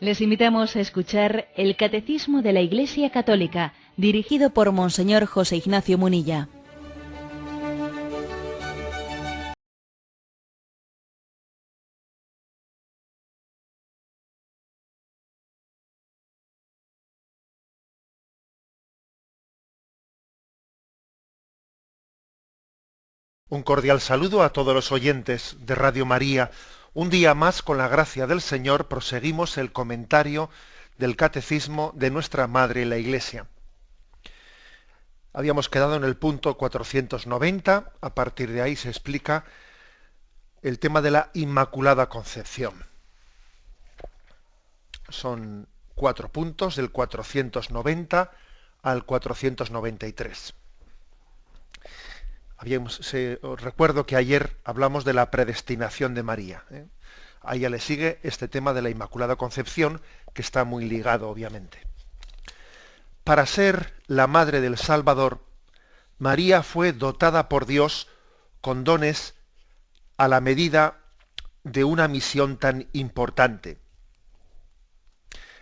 Les invitamos a escuchar el Catecismo de la Iglesia Católica, dirigido por Monseñor José Ignacio Munilla. Un cordial saludo a todos los oyentes de Radio María. Un día más, con la gracia del Señor, proseguimos el comentario del Catecismo de nuestra Madre la Iglesia. Habíamos quedado en el punto 490, a partir de ahí se explica el tema de la Inmaculada Concepción. Son 4 puntos, del 490 al 493. Os recuerdo que ayer hablamos de la predestinación de María. A ella le sigue este tema de la Inmaculada Concepción, que está muy ligado, obviamente. Para ser la madre del Salvador, María fue dotada por Dios con dones a la medida de una misión tan importante.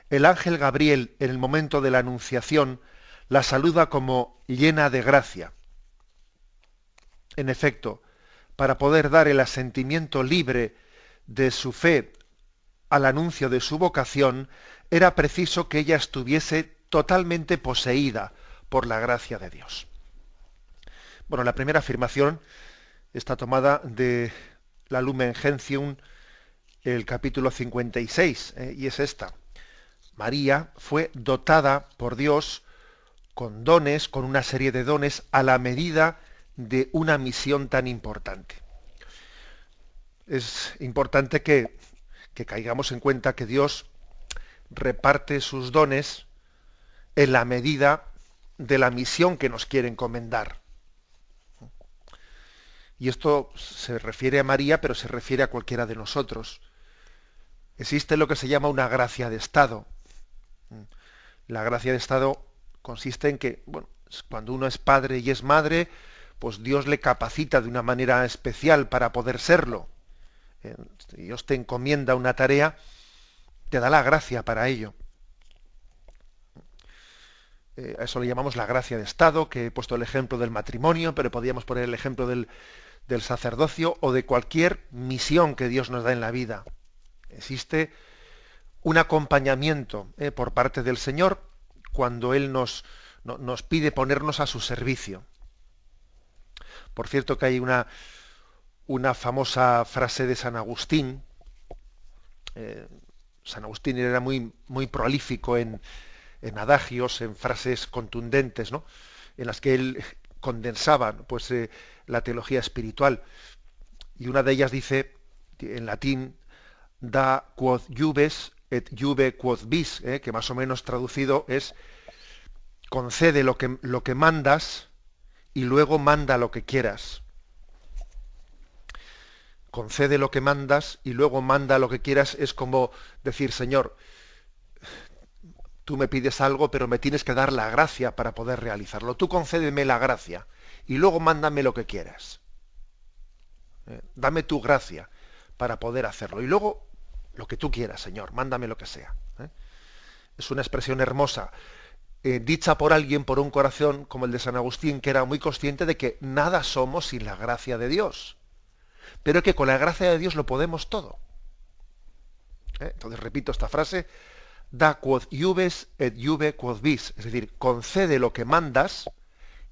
El ángel Gabriel, en el momento de la Anunciación, la saluda como llena de gracia. En efecto, para poder dar el asentimiento libre de su fe al anuncio de su vocación, era preciso que ella estuviese totalmente poseída por la gracia de Dios. Bueno, la primera afirmación está tomada de la Lumen Gentium, el capítulo 56, y es esta. María fue dotada por Dios con dones, con una serie de dones, a la medida de una misión tan importante. Es importante que caigamos en cuenta que Dios reparte sus dones en la medida de la misión que nos quiere encomendar. Y esto se refiere a María, pero se refiere a cualquiera de nosotros. Existe lo que se llama una gracia de Estado. La gracia de Estado consiste en que, bueno, cuando uno es padre y es madre, pues Dios le capacita de una manera especial para poder serlo. Dios te encomienda una tarea, te da la gracia para ello. A eso le llamamos la gracia de Estado, que he puesto el ejemplo del matrimonio, pero podríamos poner el ejemplo del sacerdocio o de cualquier misión que Dios nos da en la vida. Existe un acompañamiento por parte del Señor cuando Él nos pide ponernos a su servicio. Por cierto que hay una famosa frase de San Agustín. San Agustín era muy, muy prolífico en adagios, en frases contundentes, ¿no?, en las que él condensaba, pues, la teología espiritual. Y una de ellas dice, en latín, da quod iubes et iube quod vis, que más o menos traducido es: concede lo que mandas y luego manda lo que quieras. Concede lo que mandas y luego manda lo que quieras es como decir: Señor, tú me pides algo, pero me tienes que dar la gracia para poder realizarlo. Tú concédeme la gracia y luego mándame lo que quieras. Dame tu gracia para poder hacerlo. Y luego, lo que tú quieras, Señor, mándame lo que sea. Es una expresión hermosa, dicha por alguien, por un corazón como el de San Agustín, que era muy consciente de que nada somos sin la gracia de Dios, pero que con la gracia de Dios lo podemos todo. Entonces repito esta frase: da quod iubes et iube quod vis, es decir, concede lo que mandas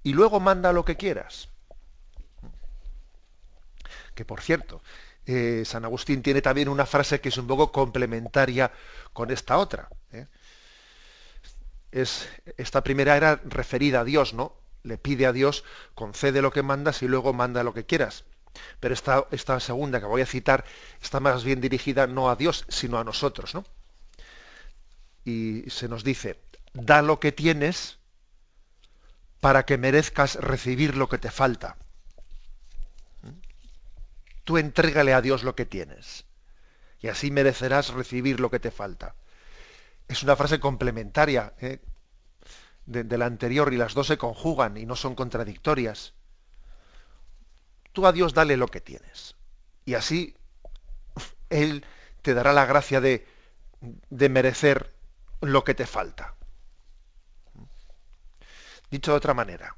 y luego manda lo que quieras. Que por cierto, San Agustín tiene también una frase que es un poco complementaria con esta otra. Esta primera era referida a Dios, ¿no? Le pide a Dios: concede lo que mandas y luego manda lo que quieras. Pero esta segunda que voy a citar está más bien dirigida no a Dios, sino a nosotros, ¿no? Y se nos dice: da lo que tienes para que merezcas recibir lo que te falta. Tú entrégale a Dios lo que tienes y así merecerás recibir lo que te falta. Es una frase complementaria de la anterior, y las dos se conjugan y no son contradictorias. Tú a Dios dale lo que tienes y así Él te dará la gracia de de merecer lo que te falta. Dicho de otra manera,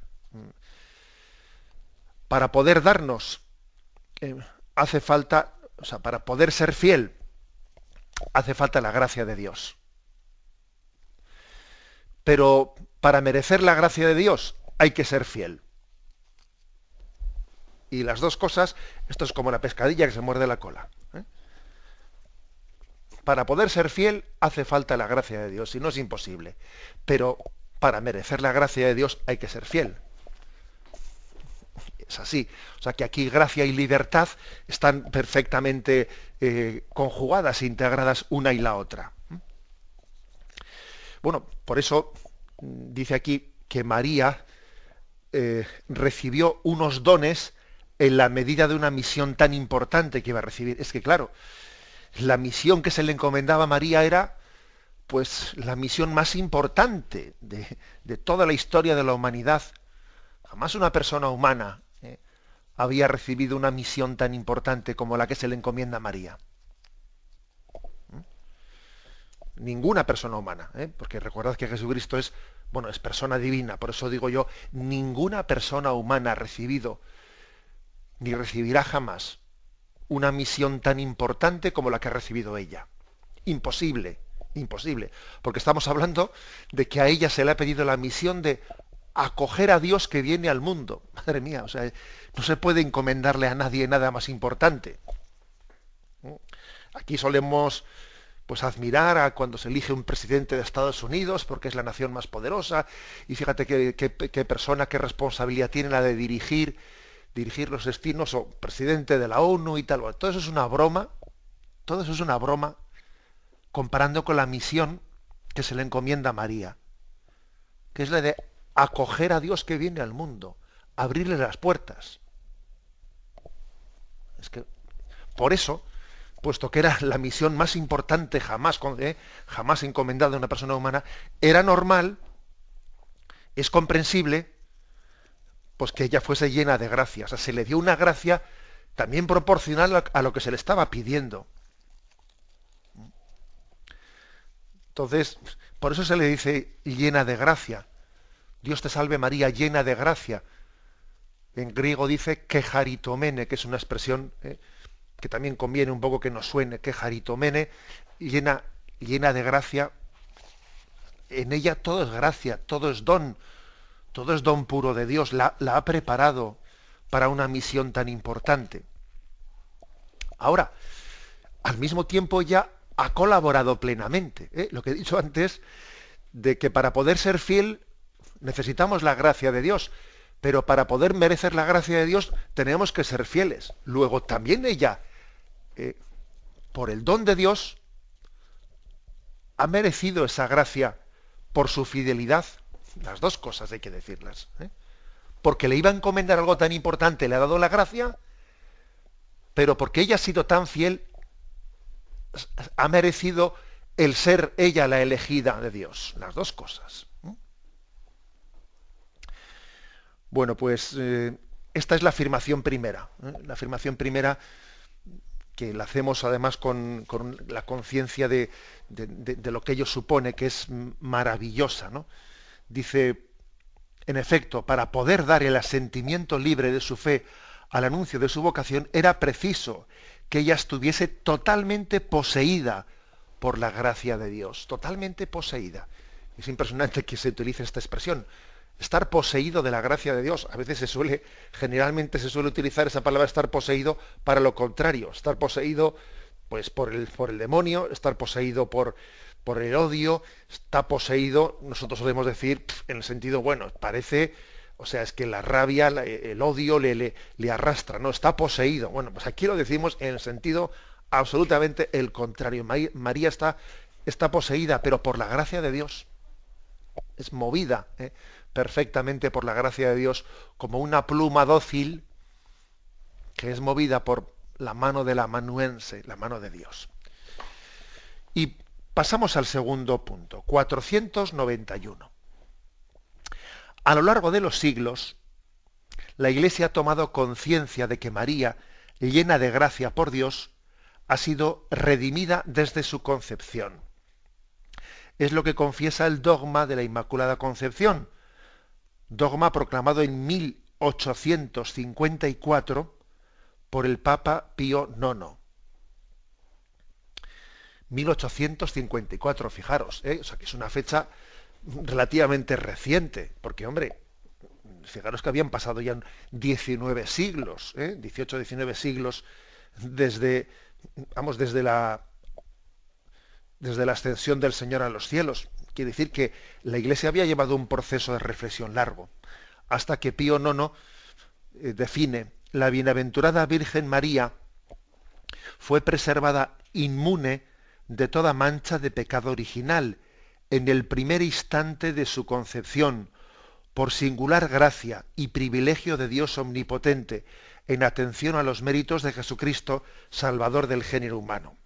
para poder darnos hace falta, o sea, para poder ser fiel, hace falta la gracia de Dios. Pero para merecer la gracia de Dios hay que ser fiel. Y las dos cosas, esto es como la pescadilla que se muerde la cola. Para poder ser fiel hace falta la gracia de Dios, si no es imposible. Pero para merecer la gracia de Dios hay que ser fiel. Es así. O sea que aquí gracia y libertad están perfectamente conjugadas, integradas una y la otra. Bueno, por eso dice aquí que María recibió unos dones en la medida de una misión tan importante que iba a recibir. Es que claro, la misión que se le encomendaba a María era pues la misión más importante de toda la historia de la humanidad. Jamás una persona humana había recibido una misión tan importante como la que se le encomienda a María. Ninguna persona humana, porque recordad que Jesucristo es persona divina, por eso digo yo, ninguna persona humana ha recibido ni recibirá jamás una misión tan importante como la que ha recibido ella. Imposible, imposible, porque estamos hablando de que a ella se le ha pedido la misión de acoger a Dios que viene al mundo. Madre mía, o sea, no se puede encomendarle a nadie nada más importante. Aquí solemos pues admirar a cuando se elige un presidente de Estados Unidos porque es la nación más poderosa, y fíjate qué persona, qué responsabilidad tiene la de dirigir los destinos, o presidente de la ONU y tal. Todo eso es una broma, comparando con la misión que se le encomienda a María, que es la de acoger a Dios que viene al mundo, abrirle las puertas. Es que, por eso, puesto que era la misión más importante jamás encomendada a una persona humana, era normal, es comprensible, pues que ella fuese llena de gracia. O sea, se le dio una gracia también proporcional a lo que se le estaba pidiendo. Entonces, por eso se le dice llena de gracia. Dios te salve María, llena de gracia. En griego dice kecharitomene, que es una expresión que también conviene un poco que nos suene, kecharitomene, llena de gracia. En ella todo es gracia, todo es don puro de Dios, la ha preparado para una misión tan importante. Ahora, al mismo tiempo ella ha colaborado plenamente. Lo que he dicho antes, de que para poder ser fiel necesitamos la gracia de Dios, pero para poder merecer la gracia de Dios tenemos que ser fieles. Luego también ella, por el don de Dios, ha merecido esa gracia por su fidelidad. Las dos cosas hay que decirlas. Porque le iba a encomendar algo tan importante, le ha dado la gracia, pero porque ella ha sido tan fiel, ha merecido el ser ella la elegida de Dios. Las dos cosas. Bueno, pues esta es la afirmación primera. La afirmación primera, que la hacemos además con la conciencia de lo que ello supone, que es maravillosa, ¿no? Dice, en efecto, para poder dar el asentimiento libre de su fe al anuncio de su vocación, era preciso que ella estuviese totalmente poseída por la gracia de Dios, totalmente poseída. Es impresionante que se utilice esta expresión, estar poseído de la gracia de Dios. A veces generalmente se suele utilizar esa palabra estar poseído para lo contrario, estar poseído pues por el demonio, estar poseído por el odio, está poseído, nosotros solemos decir en el sentido, bueno, parece, o sea, es que la rabia, el odio le arrastra, no, está poseído. Bueno, pues aquí lo decimos en el sentido absolutamente el contrario. María está poseída, pero por la gracia de Dios. Es movida perfectamente por la gracia de Dios, como una pluma dócil que es movida por la mano del amanuense, la mano de Dios. Y pasamos al segundo punto, 491. A lo largo de los siglos, la Iglesia ha tomado conciencia de que María, llena de gracia por Dios, ha sido redimida desde su concepción. es lo que confiesa el dogma de la Inmaculada Concepción, dogma proclamado en 1854 por el Papa Pío IX. 1854, fijaros, o sea que es una fecha relativamente reciente, porque, hombre, fijaros que habían pasado ya 19 siglos, 18, 19 siglos desde, vamos, desde la ascensión del Señor a los cielos. Quiere decir que la Iglesia había llevado un proceso de reflexión largo, hasta que Pío IX define: la bienaventurada Virgen María fue preservada inmune de toda mancha de pecado original en el primer instante de su concepción, por singular gracia y privilegio de Dios omnipotente, en atención a los méritos de Jesucristo, Salvador del género humano.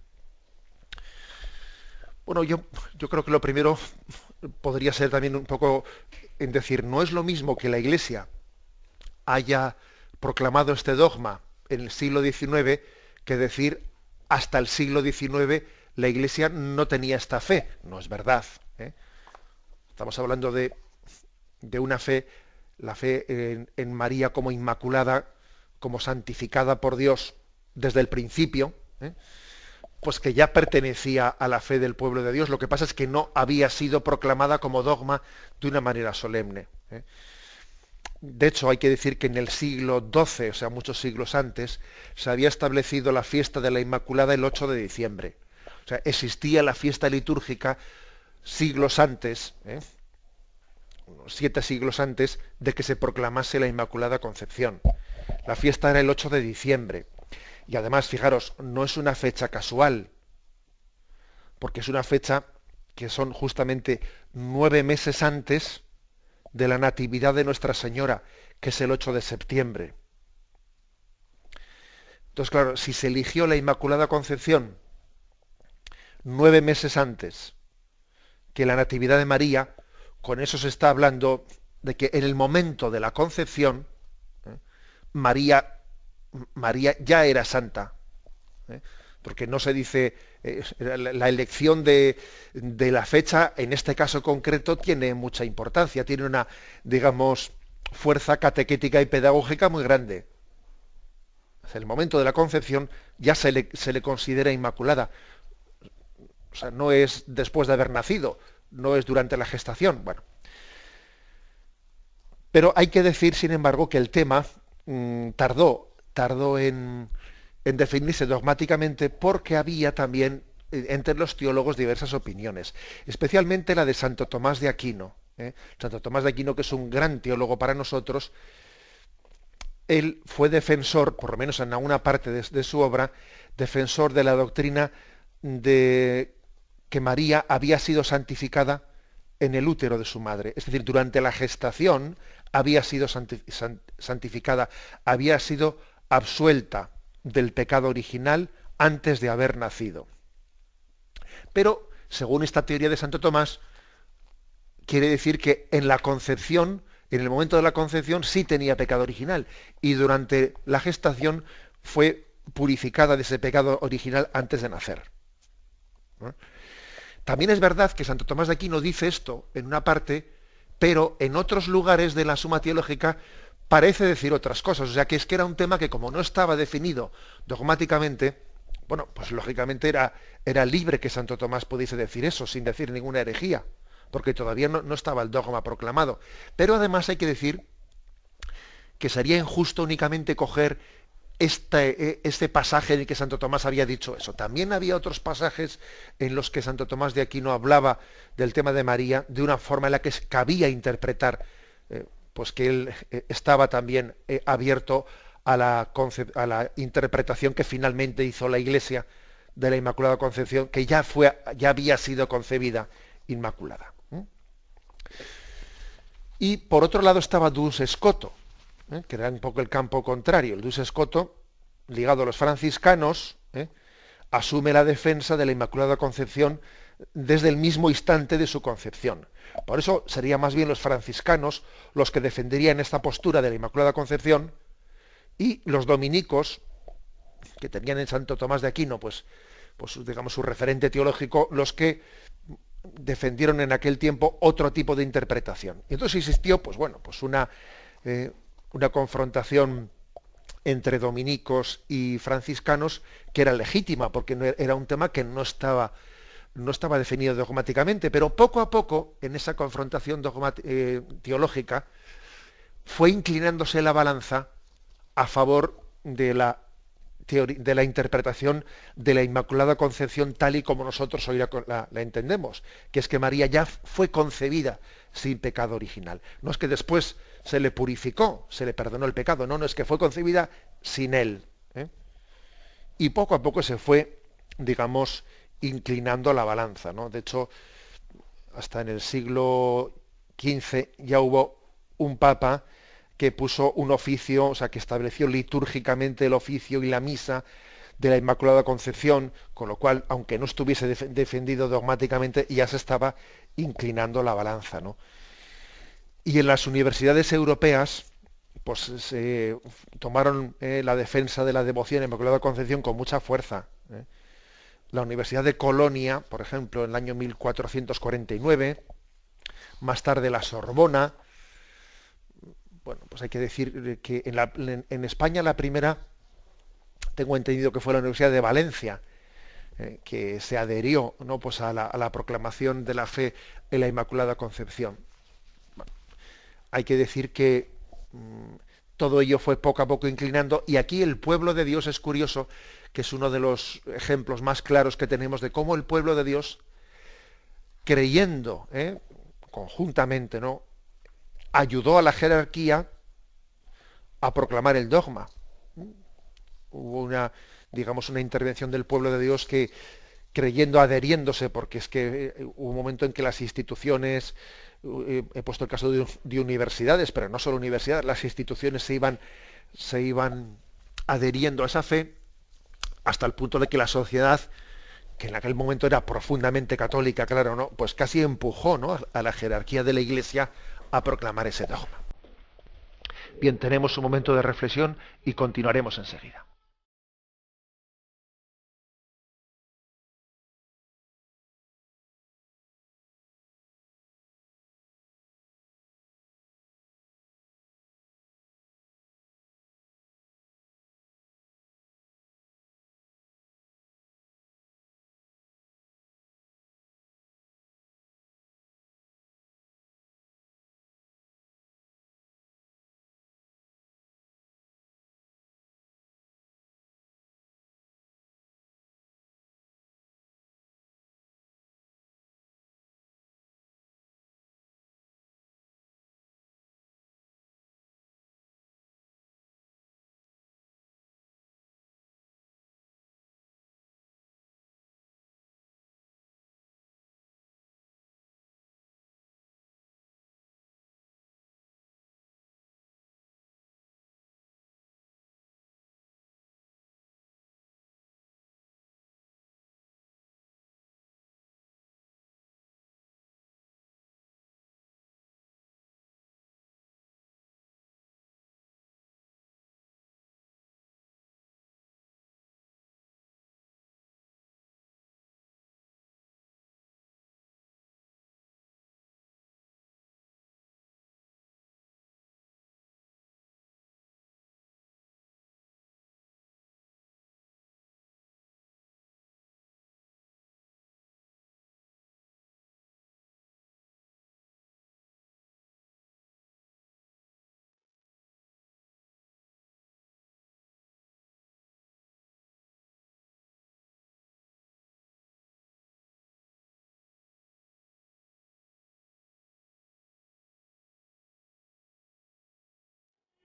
Bueno, yo creo que lo primero podría ser también un poco en decir, no es lo mismo que la Iglesia haya proclamado este dogma en el siglo XIX que decir hasta el siglo XIX la Iglesia no tenía esta fe. No es verdad. Estamos hablando de una fe, la fe en María como inmaculada, como santificada por Dios desde el principio, pues que ya pertenecía a la fe del pueblo de Dios. Lo que pasa es que no había sido proclamada como dogma de una manera solemne. De hecho, hay que decir que en el siglo XII, o sea, muchos siglos antes, se había establecido la fiesta de la Inmaculada el 8 de diciembre. O sea, existía la fiesta litúrgica siglos antes, 7 siglos antes de que se proclamase la Inmaculada Concepción. La fiesta era el 8 de diciembre. Y además, fijaros, no es una fecha casual, porque es una fecha que son justamente 9 meses antes de la Natividad de Nuestra Señora, que es el 8 de septiembre. Entonces, claro, si se eligió la Inmaculada Concepción 9 meses antes que la Natividad de María, con eso se está hablando de que en el momento de la concepción, María ya era santa, porque no se dice, la elección de la fecha, en este caso concreto, tiene mucha importancia, tiene una, digamos, fuerza catequética y pedagógica muy grande. En el momento de la concepción ya se le considera inmaculada. O sea, no es después de haber nacido, no es durante la gestación. Bueno. Pero hay que decir, sin embargo, que el tema tardó en definirse dogmáticamente, porque había también entre los teólogos diversas opiniones, especialmente la de Santo Tomás de Aquino. Santo Tomás de Aquino, que es un gran teólogo para nosotros, él fue defensor, por lo menos en alguna parte de su obra, defensor de la doctrina de que María había sido santificada en el útero de su madre. Es decir, durante la gestación había sido santificada, había sido absuelta del pecado original antes de haber nacido. Pero, según esta teoría de Santo Tomás, quiere decir que en la concepción, en el momento de la concepción, sí tenía pecado original, y durante la gestación fue purificada de ese pecado original antes de nacer. También es verdad que Santo Tomás de Aquino dice esto en una parte, pero en otros lugares de la Suma Teológica parece decir otras cosas. O sea, que es que era un tema que, como no estaba definido dogmáticamente, bueno, pues lógicamente era libre que Santo Tomás pudiese decir eso sin decir ninguna herejía, porque todavía no estaba el dogma proclamado. Pero además hay que decir que sería injusto únicamente coger este pasaje en el que Santo Tomás había dicho eso. También había otros pasajes en los que Santo Tomás de Aquino hablaba del tema de María de una forma en la que cabía interpretar, pues que él estaba también abierto a la interpretación que finalmente hizo la Iglesia de la Inmaculada Concepción, que ya había sido concebida inmaculada. Y por otro lado estaba Duns Scoto, que era un poco el campo contrario. El Duns Scoto, ligado a los franciscanos, asume la defensa de la Inmaculada Concepción desde el mismo instante de su concepción. Por eso serían más bien los franciscanos los que defenderían esta postura de la Inmaculada Concepción, y los dominicos, que tenían en Santo Tomás de Aquino, pues digamos, su referente teológico, los que defendieron en aquel tiempo otro tipo de interpretación. Y entonces existió, pues bueno, pues una confrontación entre dominicos y franciscanos que era legítima, porque era un tema que no estaba definido dogmáticamente, pero poco a poco, en esa confrontación teológica, fue inclinándose la balanza a favor de la interpretación de la Inmaculada Concepción tal y como nosotros hoy la entendemos, que es que María ya fue concebida sin pecado original. No es que después se le purificó, se le perdonó el pecado, no, es que fue concebida sin él. Y poco a poco se fue, digamos, inclinando la balanza, ¿no? De hecho, hasta en el siglo XV ya hubo un papa que puso un oficio, o sea, que estableció litúrgicamente el oficio y la misa de la Inmaculada Concepción, con lo cual, aunque no estuviese defendido dogmáticamente, ya se estaba inclinando la balanza, ¿no? Y en las universidades europeas, pues se tomaron la defensa de la devoción a la Inmaculada Concepción con mucha fuerza. La Universidad de Colonia, por ejemplo, en el año 1449, más tarde la Sorbona. Bueno, pues hay que decir que en España la primera, tengo entendido que fue la Universidad de Valencia, que se adherió, ¿no?, pues a la proclamación de la fe en la Inmaculada Concepción. Bueno, hay que decir que todo ello fue poco a poco inclinando, y aquí el pueblo de Dios es curioso, que es uno de los ejemplos más claros que tenemos de cómo el pueblo de Dios, creyendo conjuntamente, ¿no?, ayudó a la jerarquía a proclamar el dogma. Hubo una intervención del pueblo de Dios que, creyendo, adheriéndose, porque es que hubo un momento en que las instituciones, he puesto el caso de universidades, pero no solo universidades, las instituciones se iban adheriendo a esa fe, hasta el punto de que la sociedad, que en aquel momento era profundamente católica, claro, ¿no?, pues casi empujó, ¿no?, a la jerarquía de la Iglesia a proclamar ese dogma. Bien, tenemos un momento de reflexión y continuaremos enseguida.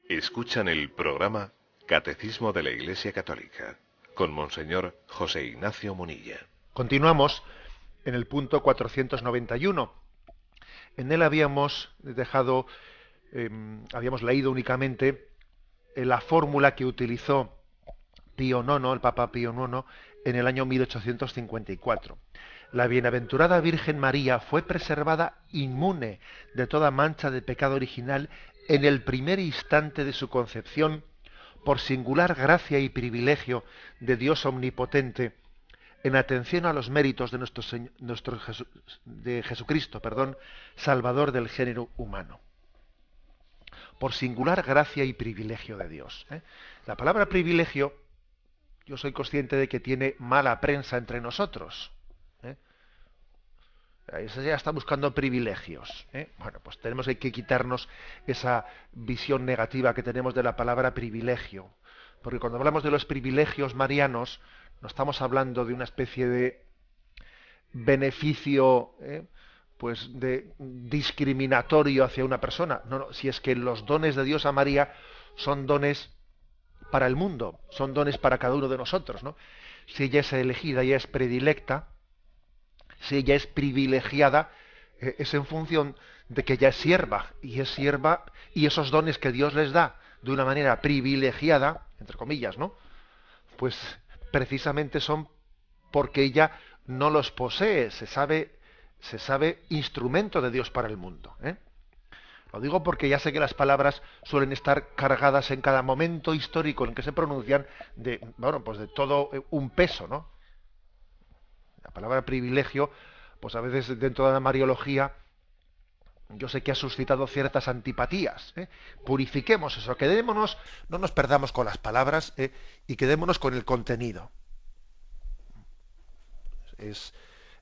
Escuchan el programa Catecismo de la Iglesia Católica con Monseñor José Ignacio Munilla. Continuamos en el punto 491. En él habíamos leído únicamente la fórmula que utilizó Pío IX, el Papa Pío IX, en el año 1854. La bienaventurada Virgen María fue preservada inmune de toda mancha de pecado original en el primer instante de su concepción, por singular gracia y privilegio de Dios omnipotente, en atención a los méritos de de Jesucristo, Salvador del género humano, por singular gracia y privilegio de Dios. La palabra privilegio, yo soy consciente de que tiene mala prensa entre nosotros. Eso ya está buscando privilegios. Bueno, pues tenemos que quitarnos esa visión negativa que tenemos de la palabra privilegio. Porque cuando hablamos de los privilegios marianos, no estamos hablando de una especie de beneficio pues de discriminatorio hacia una persona. No, no, si es que los dones de Dios a María son dones para el mundo, son dones para cada uno de nosotros, ¿no? Si ella es elegida, ella es predilecta, si ella es privilegiada, es en función de que ella es sierva, y esos dones que Dios les da de una manera privilegiada, entre comillas, ¿no? Pues precisamente son porque ella no los posee, se sabe instrumento de Dios para el mundo. Lo digo porque ya sé que las palabras suelen estar cargadas en cada momento histórico en que se pronuncian pues de todo un peso, ¿no? La palabra privilegio, pues a veces dentro de la mariología, yo sé que ha suscitado ciertas antipatías. Purifiquemos eso, quedémonos, no nos perdamos con las palabras y quedémonos con el contenido. Es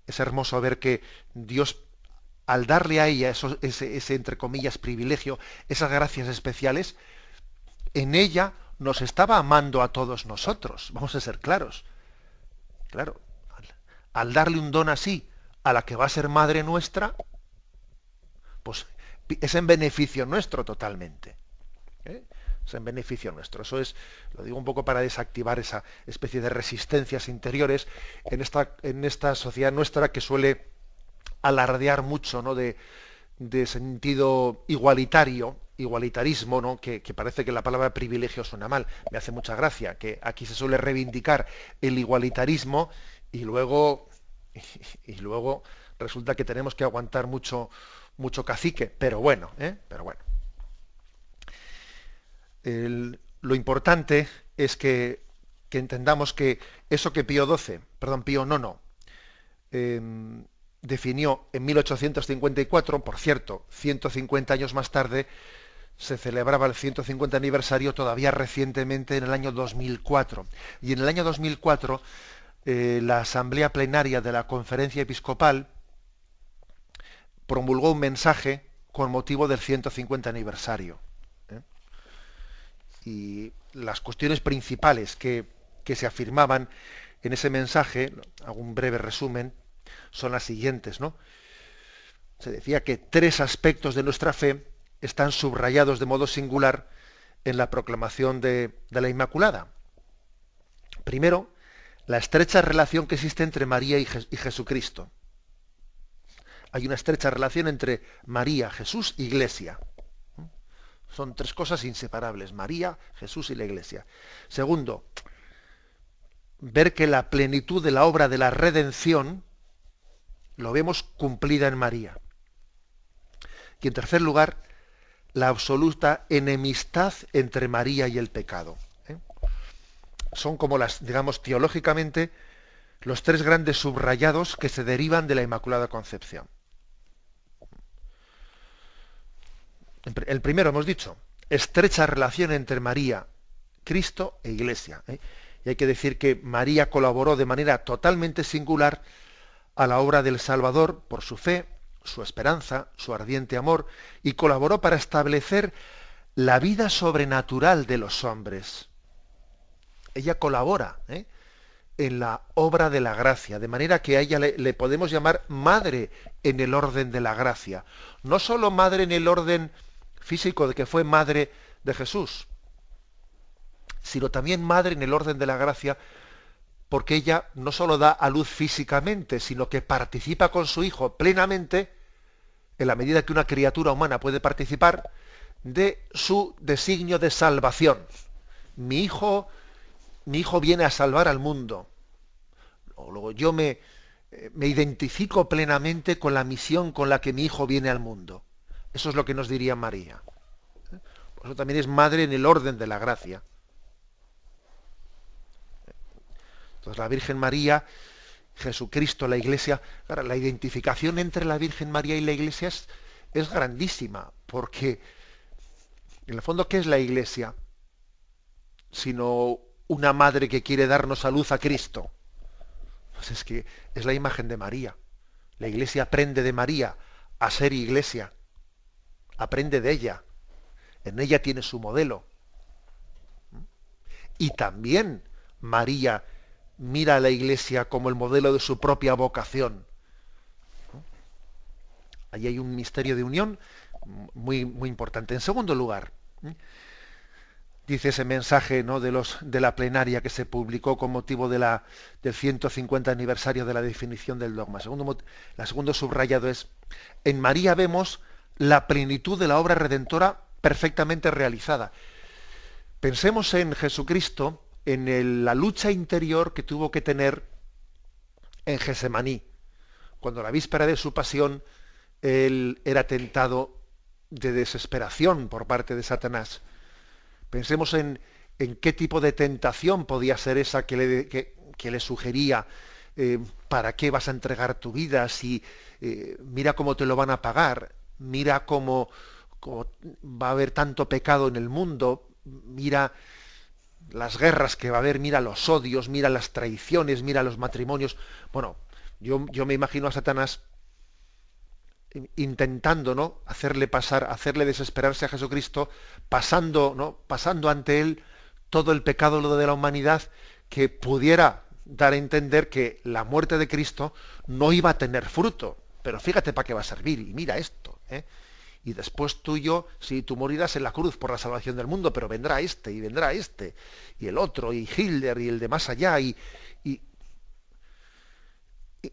hermoso ver que Dios, al darle a ella ese entre comillas privilegio, esas gracias especiales, en ella nos estaba amando a todos nosotros. Vamos a ser claros. Claro, al darle un don así a la que va a ser madre nuestra, pues es en beneficio nuestro totalmente. Es en beneficio nuestro. Eso es, lo digo un poco para desactivar esa especie de resistencias interiores en esta sociedad nuestra que suele alardear mucho, ¿no?, de sentido igualitarismo, ¿no?, que parece que la palabra privilegio suena mal. Me hace mucha gracia que aquí se suele reivindicar el igualitarismo y luego resulta que tenemos que aguantar mucho cacique, pero bueno. Lo importante es que entendamos que eso que Pío IX definió en 1854, por cierto, 150 años más tarde, se celebraba el 150 aniversario todavía recientemente en el año 2004. Y en el año 2004, la Asamblea Plenaria de la Conferencia Episcopal promulgó un mensaje con motivo del 150 aniversario. Y las cuestiones principales que se afirmaban en ese mensaje, hago un breve resumen, son las siguientes, ¿no? Se decía que 3 aspectos de nuestra fe están subrayados de modo singular en la proclamación de la Inmaculada. Primero, la estrecha relación que existe entre María y Jesucristo. Hay una estrecha relación entre María, Jesús y Iglesia. Son 3 cosas inseparables: María, Jesús y la Iglesia. Segundo, ver que la plenitud de la obra de la redención lo vemos cumplida en María. Y en tercer lugar, la absoluta enemistad entre María y el pecado. Son como digamos, teológicamente, los 3 grandes subrayados que se derivan de la Inmaculada Concepción. El primero, hemos dicho, estrecha relación entre María, Cristo e Iglesia. Y hay que decir que María colaboró de manera totalmente singular a la obra del Salvador por su fe, su esperanza, su ardiente amor, y colaboró para establecer la vida sobrenatural de los hombres. Ella colabora en la obra de la gracia, de manera que a ella le podemos llamar madre en el orden de la gracia. No solo madre en el orden físico de que fue madre de Jesús, sino también madre en el orden de la gracia, porque ella no solo da a luz físicamente, sino que participa con su hijo plenamente, en la medida que una criatura humana puede participar, de su designio de salvación. Mi hijo viene a salvar al mundo. Luego yo me identifico plenamente con la misión con la que mi hijo viene al mundo. Eso es lo que nos diría María. Por eso también es madre en el orden de la gracia. Entonces la Virgen María Jesucristo, la Iglesia, claro, la identificación entre la Virgen María y la Iglesia es grandísima, porque en el fondo, ¿qué es la Iglesia? Sino una madre que quiere darnos a luz a Cristo. Pues es que es la imagen de María. La Iglesia aprende de María a ser Iglesia. Aprende de ella. En ella tiene su modelo. Y también María mira a la Iglesia como el modelo de su propia vocación. Ahí hay un misterio de unión muy, muy importante. En segundo lugar, dice ese mensaje, ¿no?, de la plenaria que se publicó con motivo del 150 aniversario de la definición del dogma. La segundo subrayado es: en María vemos la plenitud de la obra redentora perfectamente realizada. Pensemos en Jesucristo, en la lucha interior que tuvo que tener en Getsemaní, cuando a la víspera de su pasión él era tentado de desesperación por parte de Satanás. Pensemos en qué tipo de tentación podía ser esa que le sugería: ¿para qué vas a entregar tu vida? Si mira cómo te lo van a pagar, mira cómo va a haber tanto pecado en el mundo, mira las guerras que va a haber, mira los odios, mira las traiciones, mira los matrimonios. Bueno, yo me imagino a Satanás intentando, ¿no?, hacerle desesperarse a Jesucristo, pasando ante él todo el pecado de la humanidad, que pudiera dar a entender que la muerte de Cristo no iba a tener fruto. Pero fíjate para qué va a servir, y mira esto, y después tú morirás en la cruz por la salvación del mundo, pero vendrá este, y el otro, y Hitler, y el de más allá, y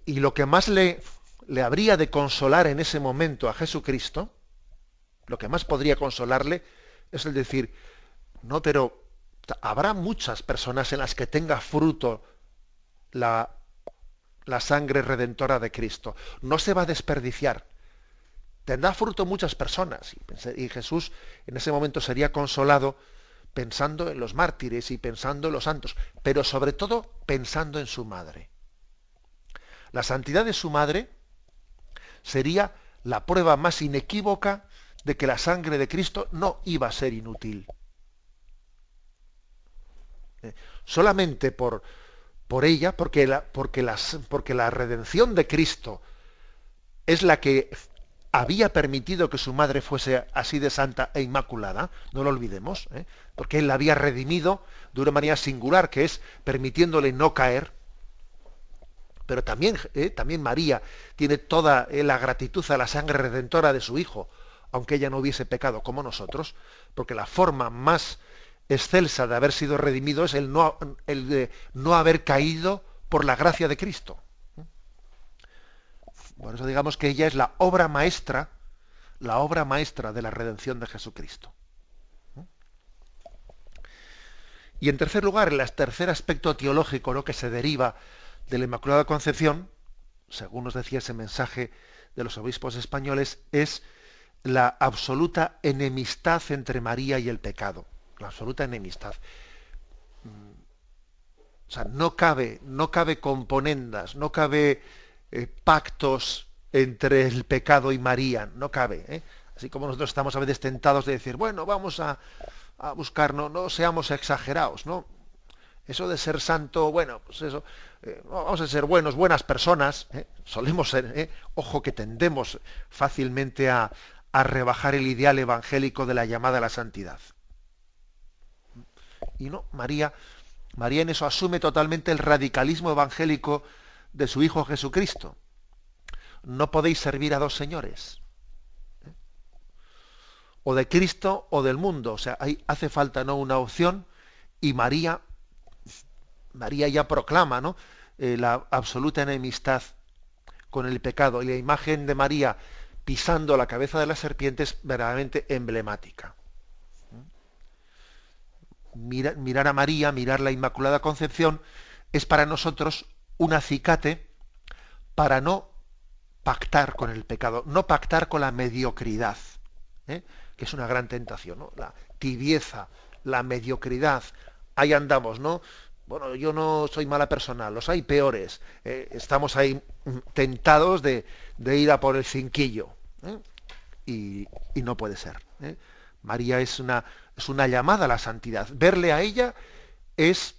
lo que más le habría de consolar en ese momento a Jesucristo, lo que más podría consolarle, es el decir: no, pero habrá muchas personas en las que tenga fruto la sangre redentora de Cristo. No se va a desperdiciar. Tendrá fruto muchas personas. Y Jesús en ese momento sería consolado pensando en los mártires y pensando en los santos, pero sobre todo pensando en su madre. La santidad de su madre sería la prueba más inequívoca de que la sangre de Cristo no iba a ser inútil. Solamente por ella, porque la redención de Cristo es la que había permitido que su madre fuese así de santa e inmaculada, no lo olvidemos, porque él la había redimido de una manera singular, que es permitiéndole no caer. Pero también María tiene toda la gratitud a la sangre redentora de su Hijo, aunque ella no hubiese pecado como nosotros, porque la forma más excelsa de haber sido redimido es el de no haber caído por la gracia de Cristo. Por eso digamos que ella es la obra maestra de la redención de Jesucristo. Y en tercer lugar, el tercer aspecto teológico, ¿no?, que se deriva de la Inmaculada Concepción, según nos decía ese mensaje de los obispos españoles, es la absoluta enemistad entre María y el pecado. La absoluta enemistad. O sea, no cabe componendas, no cabe pactos entre el pecado y María, no cabe. Así como nosotros estamos a veces tentados de decir: bueno, vamos a buscar, no seamos exagerados, ¿no? Eso de ser santo, bueno, pues eso, vamos a ser buenas personas, solemos ser, ojo que tendemos fácilmente a rebajar el ideal evangélico de la llamada a la santidad. Y no, María en eso asume totalmente el radicalismo evangélico de su Hijo Jesucristo. No podéis servir a dos señores. O de Cristo o del mundo. O sea, ahí hace falta, ¿no?, una opción, y María ya proclama, ¿no?, la absoluta enemistad con el pecado. Y la imagen de María pisando la cabeza de la serpiente es verdaderamente emblemática. Mirar a María, mirar la Inmaculada Concepción, es para nosotros un acicate para no pactar con el pecado, no pactar con la mediocridad, que es una gran tentación, ¿no? La tibieza, la mediocridad, ahí andamos, ¿no?, bueno, yo no soy mala persona, los hay peores. Estamos ahí tentados de ir a por el cinquillo. ¿Eh? Y no puede ser. ¿Eh? María es una llamada a la santidad. Verle a ella es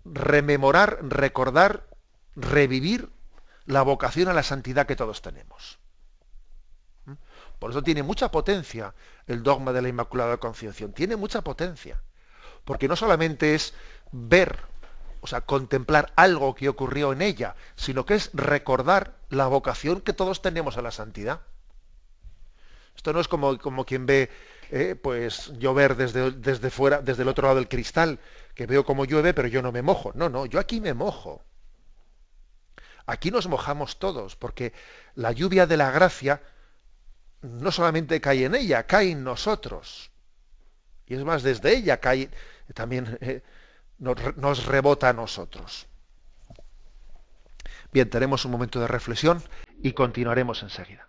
rememorar, recordar, revivir la vocación a la santidad que todos tenemos. Por eso tiene mucha potencia el dogma de la Inmaculada Concepción. Tiene mucha potencia. Porque no solamente es ver, o sea, contemplar algo que ocurrió en ella, sino que es recordar la vocación que todos tenemos a la santidad. Esto no es como quien ve pues llover desde fuera, desde el otro lado del cristal, que veo cómo llueve, pero yo no me mojo. No, yo aquí me mojo. Aquí nos mojamos todos, porque la lluvia de la gracia no solamente cae en ella, cae en nosotros. Y es más, desde ella cae, también nos rebota a nosotros. Bien, tenemos un momento de reflexión y continuaremos enseguida.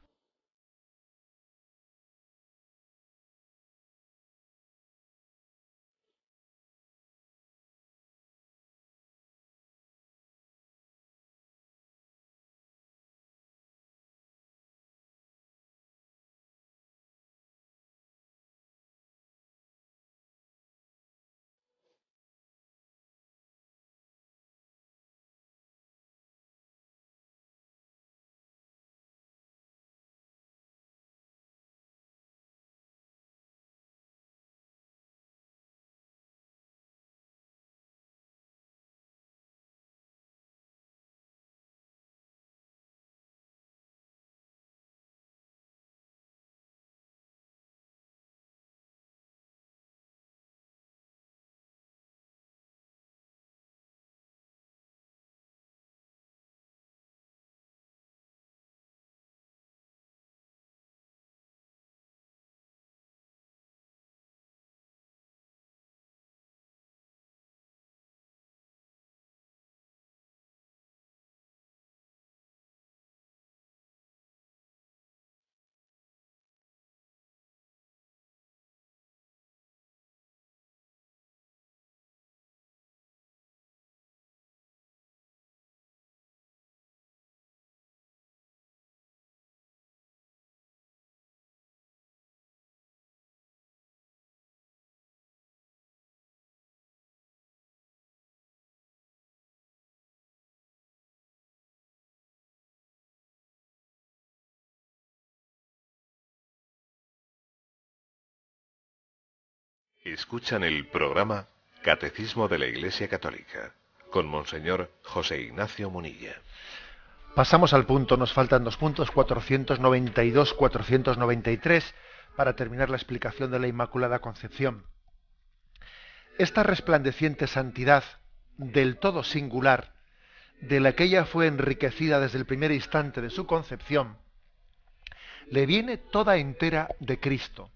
Escuchan el programa Catecismo de la Iglesia Católica con Monseñor José Ignacio Munilla. Pasamos al punto, nos faltan 2 puntos, 492, 493, para terminar la explicación de la Inmaculada Concepción. Esta resplandeciente santidad, del todo singular, de la que ella fue enriquecida desde el primer instante de su concepción, le viene toda entera de Cristo.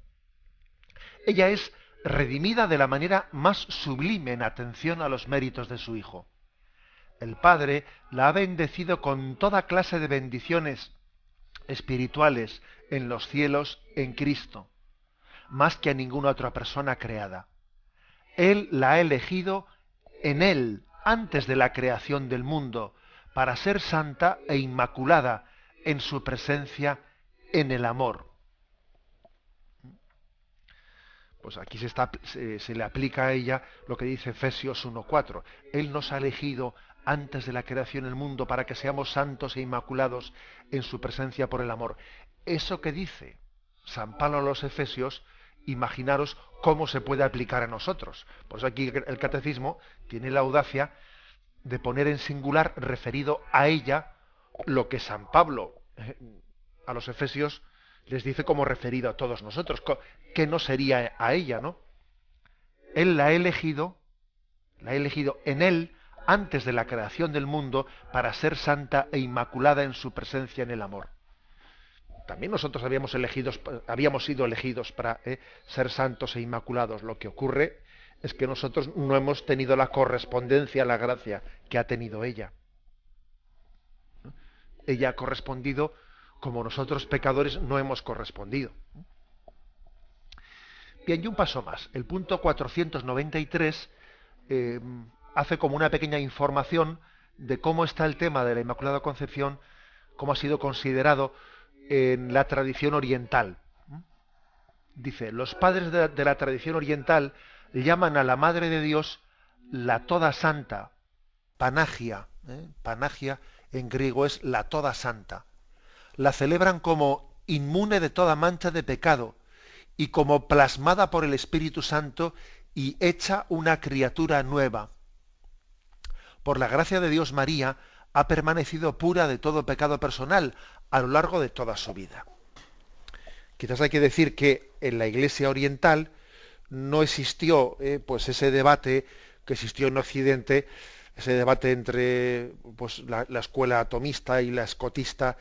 Ella es redimida de la manera más sublime en atención a los méritos de su Hijo. El Padre la ha bendecido con toda clase de bendiciones espirituales en los cielos en Cristo, más que a ninguna otra persona creada. Él la ha elegido en Él, antes de la creación del mundo, para ser santa e inmaculada en su presencia en el amor. Pues aquí se le aplica a ella lo que dice Efesios 1:4. Él nos ha elegido antes de la creación del mundo para que seamos santos e inmaculados en su presencia por el amor. Eso que dice San Pablo a los Efesios, imaginaros cómo se puede aplicar a nosotros. Por eso aquí el Catecismo tiene la audacia de poner en singular, referido a ella, lo que San Pablo a los Efesios les dice como referido a todos nosotros, que no sería a ella, ¿no? Él la ha elegido en Él antes de la creación del mundo para ser santa e inmaculada en su presencia en el amor. También nosotros habíamos sido elegidos para ser santos e inmaculados. Lo que ocurre es que nosotros no hemos tenido la correspondencia a la gracia que ha tenido ella. ¿No? Ella ha correspondido como nosotros pecadores no hemos correspondido. Bien, y un paso más. El punto 493 eh, hace como una pequeña información de cómo está el tema de la Inmaculada Concepción, cómo ha sido considerado en la tradición oriental. Dice, los padres de la tradición oriental llaman a la Madre de Dios la Toda Santa, Panagia. Panagia en griego es la Toda Santa. La celebran como inmune de toda mancha de pecado y como plasmada por el Espíritu Santo y hecha una criatura nueva. Por la gracia de Dios, María ha permanecido pura de todo pecado personal a lo largo de toda su vida. Quizás hay que decir que en la Iglesia oriental no existió pues ese debate que existió en Occidente, ese debate entre pues, la escuela atomista y la escotista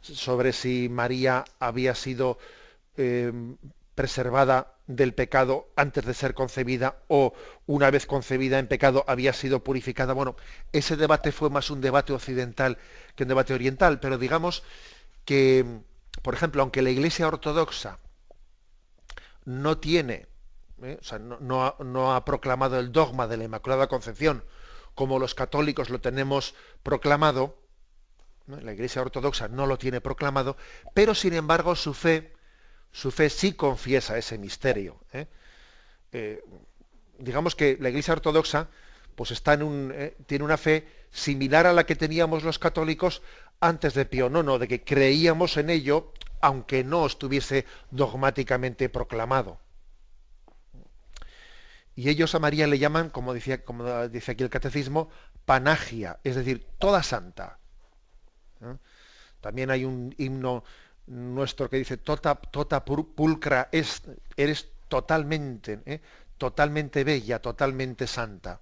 sobre si María había sido preservada del pecado antes de ser concebida o una vez concebida en pecado había sido purificada. Bueno, ese debate fue más un debate occidental que un debate oriental, pero digamos que, por ejemplo, aunque la Iglesia ortodoxa no tiene, o sea, no ha proclamado el dogma de la Inmaculada Concepción como los católicos lo tenemos proclamado, ¿no? La Iglesia ortodoxa no lo tiene proclamado, pero sin embargo su fe sí confiesa ese misterio. Digamos que la Iglesia ortodoxa pues está tiene una fe similar a la que teníamos los católicos antes de Pío IX, de que creíamos en ello, aunque no estuviese dogmáticamente proclamado. Y ellos a María le llaman, como dice aquí el catecismo, Panagia, es decir, toda santa. También hay un himno nuestro que dice tota pulcra eres totalmente, totalmente bella, totalmente santa.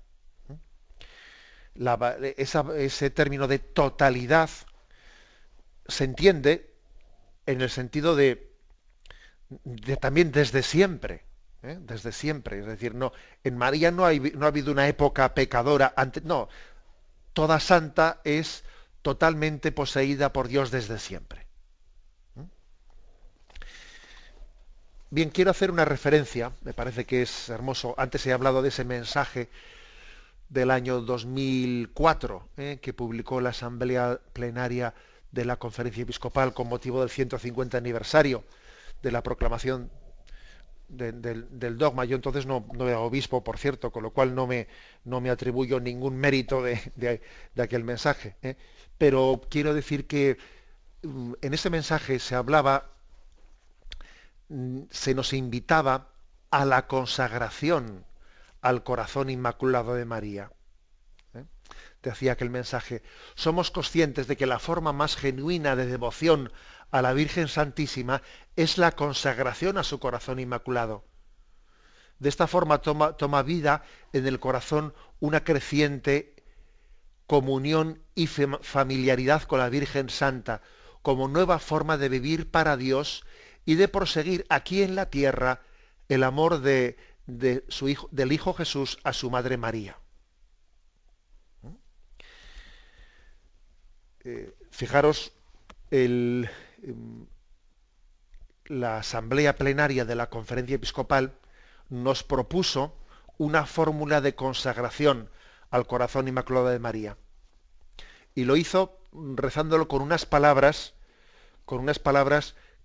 Ese término de totalidad se entiende en el sentido de también desde siempre. Desde siempre, es decir, no, en María no ha habido una época pecadora antes, no, toda santa es totalmente poseída por Dios desde siempre. Bien, quiero hacer una referencia, me parece que es hermoso, antes he hablado de ese mensaje del año 2004, que publicó la Asamblea Plenaria de la Conferencia Episcopal con motivo del 150 aniversario de la proclamación del dogma. Yo entonces no era obispo, por cierto, con lo cual no me atribuyo ningún mérito de aquel mensaje. Pero quiero decir que en ese mensaje se hablaba, se nos invitaba a la consagración al corazón inmaculado de María. Decía aquel mensaje, somos conscientes de que la forma más genuina de devoción a la Virgen Santísima es la consagración a su corazón inmaculado. De esta forma toma vida en el corazón una creciente comunión y familiaridad con la Virgen Santa, como nueva forma de vivir para Dios y de proseguir aquí en la tierra el amor del Hijo Jesús a su Madre María. Fijaros, la Asamblea Plenaria de la Conferencia Episcopal nos propuso una fórmula de consagración al corazón inmaculado de María. Y lo hizo rezándolo con unas palabras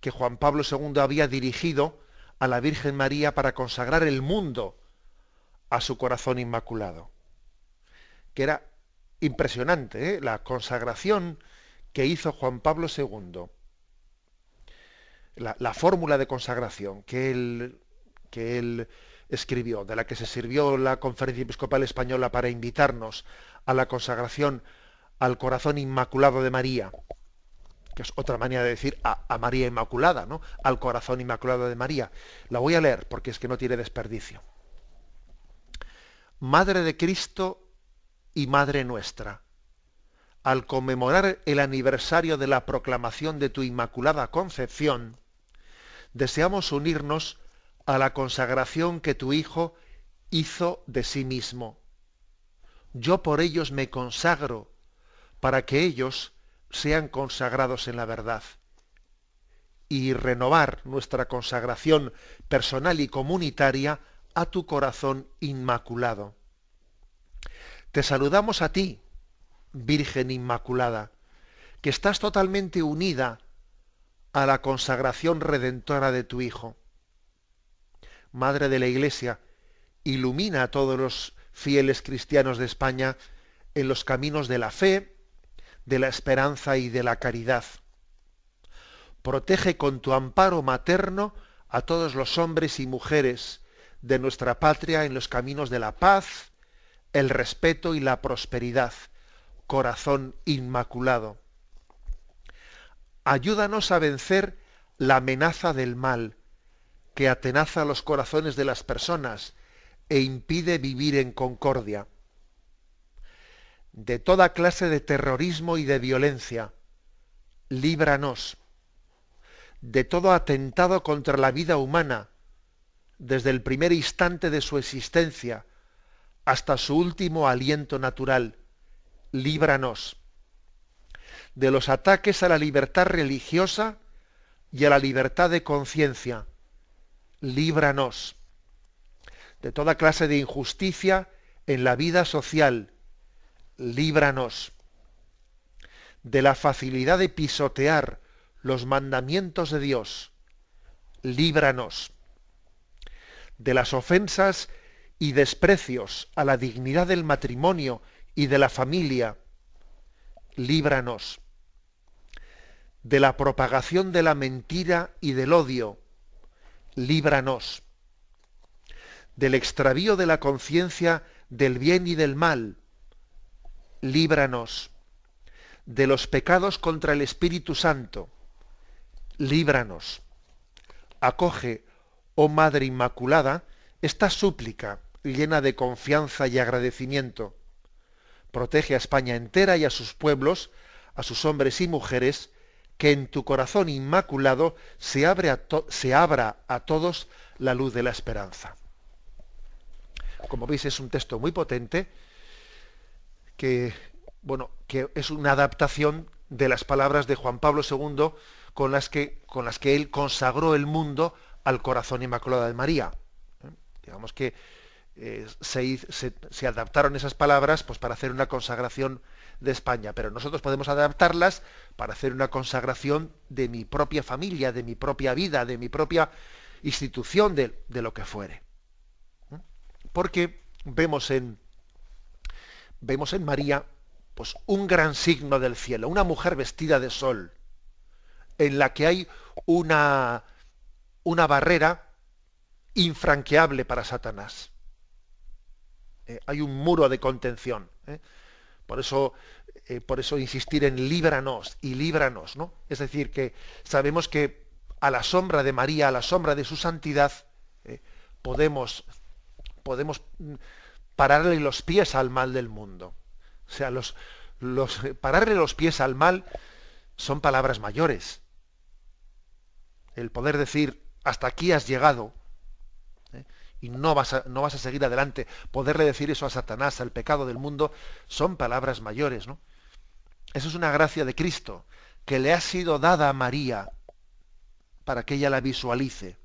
que Juan Pablo II había dirigido a la Virgen María para consagrar el mundo a su corazón inmaculado. Que era impresionante, la consagración que hizo Juan Pablo II. La fórmula de consagración que él escribió, de la que se sirvió la Conferencia Episcopal Española para invitarnos a la consagración al corazón inmaculado de María, que es otra manera de decir a María Inmaculada, ¿no? Al corazón inmaculado de María. La voy a leer porque es que no tiene desperdicio. Madre de Cristo y Madre nuestra, al conmemorar el aniversario de la proclamación de tu Inmaculada Concepción, deseamos unirnos a la consagración que tu Hijo hizo de sí mismo. Yo por ellos me consagro, para que ellos sean consagrados en la verdad, y renovar nuestra consagración personal y comunitaria a tu corazón inmaculado. Te saludamos a ti, Virgen Inmaculada, que estás totalmente unida a la consagración redentora de tu Hijo. Madre de la Iglesia, ilumina a todos los fieles cristianos de España en los caminos de la fe, de la esperanza y de la caridad. Protege con tu amparo materno a todos los hombres y mujeres de nuestra patria en los caminos de la paz, el respeto y la prosperidad. Corazón Inmaculado. Ayúdanos a vencer la amenaza del mal, que atenaza los corazones de las personas e impide vivir en concordia. De toda clase de terrorismo y de violencia, líbranos. De todo atentado contra la vida humana, desde el primer instante de su existencia hasta su último aliento natural, líbranos. De los ataques a la libertad religiosa y a la libertad de conciencia, líbranos. De toda clase de injusticia en la vida social, líbranos. De la facilidad de pisotear los mandamientos de Dios, líbranos. De las ofensas y desprecios a la dignidad del matrimonio y de la familia, líbranos. De la propagación de la mentira y del odio, líbranos. Del extravío de la conciencia del bien y del mal, líbranos. De los pecados contra el Espíritu Santo, líbranos. Acoge, oh Madre Inmaculada, esta súplica llena de confianza y agradecimiento. Protege a España entera y a sus pueblos, a sus hombres y mujeres, que en tu corazón inmaculado se abra a todos la luz de la esperanza. Como veis, es un texto muy potente que es una adaptación de las palabras de Juan Pablo II con las que él consagró el mundo al corazón inmaculado de María. Digamos que se adaptaron esas palabras pues, para hacer una consagración de España, pero nosotros podemos adaptarlas para hacer una consagración de mi propia familia, de mi propia vida, de mi propia institución, de lo que fuere. Porque vemos en María pues, un gran signo del cielo, una mujer vestida de sol, en la que hay una barrera infranqueable para Satanás. Hay un muro de contención. Por eso insistir en líbranos y líbranos, ¿no? Es decir, que sabemos que a la sombra de María, a la sombra de su santidad, podemos pararle los pies al mal del mundo. O sea, pararle los pies al mal son palabras mayores. El poder decir, hasta aquí has llegado, y no vas a seguir adelante, poderle decir eso a Satanás, al pecado del mundo, son palabras mayores, ¿no? Eso es una gracia de Cristo, que le ha sido dada a María para que ella la visualice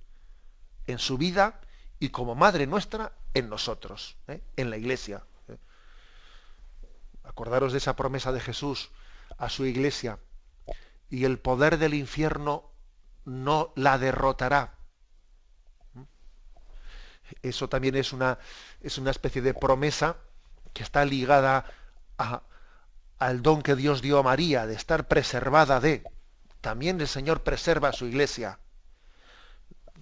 en su vida y como Madre nuestra en nosotros, en la Iglesia. Acordaros de esa promesa de Jesús a su Iglesia: y el poder del infierno no la derrotará. Eso también es una especie de promesa que está ligada al don que Dios dio a María, de estar preservada de. También el Señor preserva a su Iglesia,